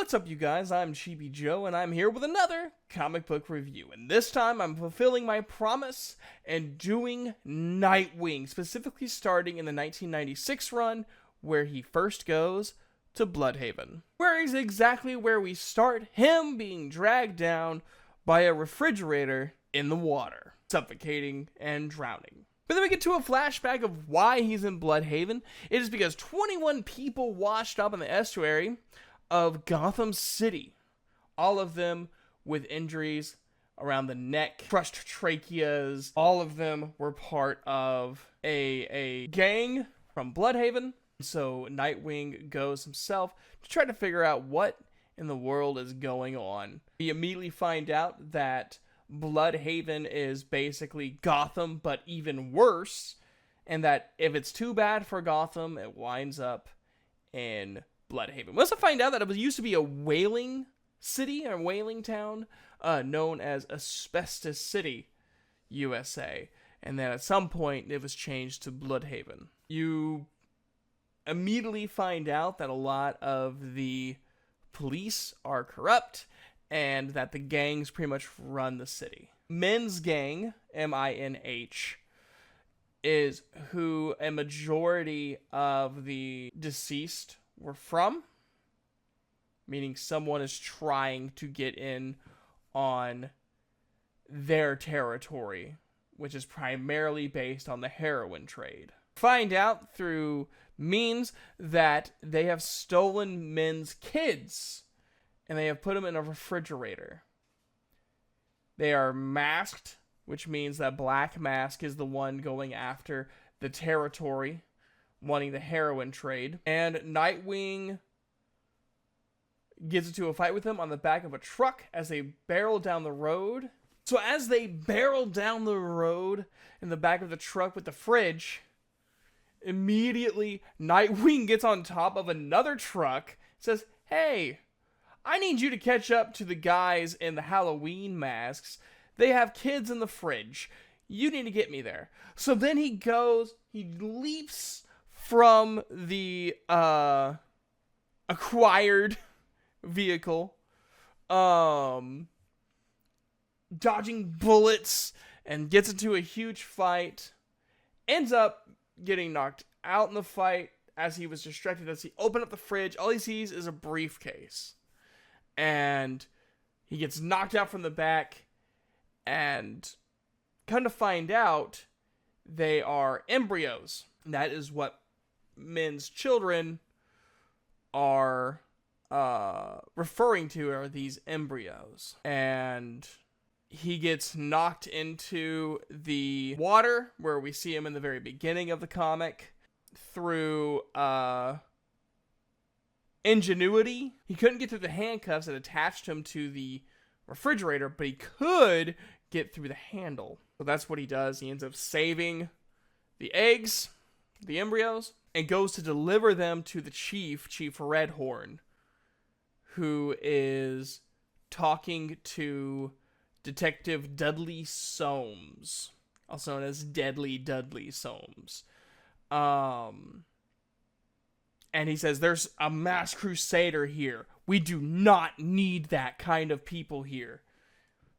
What's up, you guys? I'm Chibi Joe, and I'm here with another comic book review. And this time, I'm fulfilling my promise and doing Nightwing, specifically starting in the 1996 run, where he first goes to Bludhaven. Where is exactly where we start, him being dragged down by a refrigerator in the water, suffocating and drowning. But then we get to a flashback of why he's in Bludhaven. It is because 21 people washed up in the estuary of Gotham City, all of them with injuries around the neck, crushed tracheas. All of them were part of a gang from Bludhaven. So Nightwing goes himself to try to figure out what in the world is going on. We immediately find out that Bludhaven is basically Gotham, but even worse, and that if it's too bad for Gotham, it winds up in Bludhaven. We also find out that it used to be a whaling city, or whaling town, known as Asbestos City, USA, and then at some point it was changed to Bludhaven. You immediately find out that a lot of the police are corrupt, and that the gangs pretty much run the city. Min's gang, M-I-N-H, is who a majority of the deceased were from, meaning someone is trying to get in on their territory, which is primarily based on the heroin trade. Find out through means that they have stolen Min's kids, and they have put them in a refrigerator. They are masked, which means that Black Mask is the one going after the territory, wanting the heroin trade. And Nightwing gets into a fight with them on the back of a truck as they barrel down the road. So as they barrel down the road in the back of the truck with the fridge, immediately Nightwing gets on top of another truck, says, "Hey, I need you to catch up to the guys in the Halloween masks. They have kids in the fridge. You need to get me there." So then he leaps from the acquired vehicle, dodging bullets, and gets into a huge fight. Ends up getting knocked out in the fight as he was distracted. As he opened up the fridge, all he sees is a briefcase. And he gets knocked out from the back, and come to find out, they are embryos. That is what Min's children are referring to, are these embryos. And he gets knocked into the water, where we see him in the very beginning of the comic, through ingenuity. He couldn't get through the handcuffs that attached him to the refrigerator, but he could get through the handle. So that's what he does. He ends up saving the eggs, the embryos, and goes to deliver them to the Chief Redhorn, who is talking to Detective Dudley Soames, also known as Deadly Dudley Soames. And he says, "There's a mass crusader here. We do not need that kind of people here.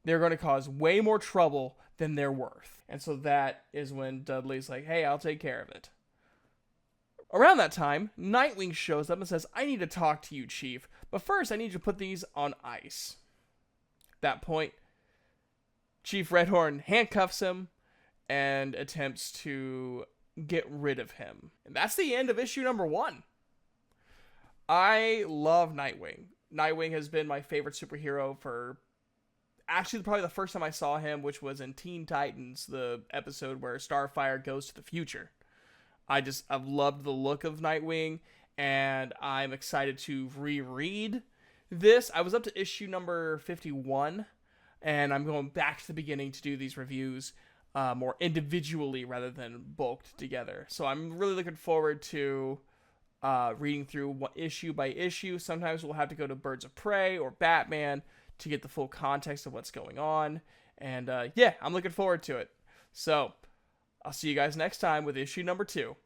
They're going to cause way more trouble than they're worth." And so that is when Dudley's like, "Hey, I'll take care of it." Around that time, Nightwing shows up and says, "I need to talk to you, Chief. But first, I need you to put these on ice." At that point, Chief Redhorn handcuffs him and attempts to get rid of him. And that's the end of issue number 1. I love Nightwing. Nightwing has been my favorite superhero for actually probably the first time I saw him, which was in Teen Titans, the episode where Starfire goes to the future. I've loved the look of Nightwing, and I'm excited to reread this. I was up to issue number 51, and I'm going back to the beginning to do these reviews more individually rather than bulked together. So I'm really looking forward to reading through issue by issue. Sometimes we'll have to go to Birds of Prey or Batman to get the full context of what's going on. And yeah, I'm looking forward to it. So I'll see you guys next time with issue number 2.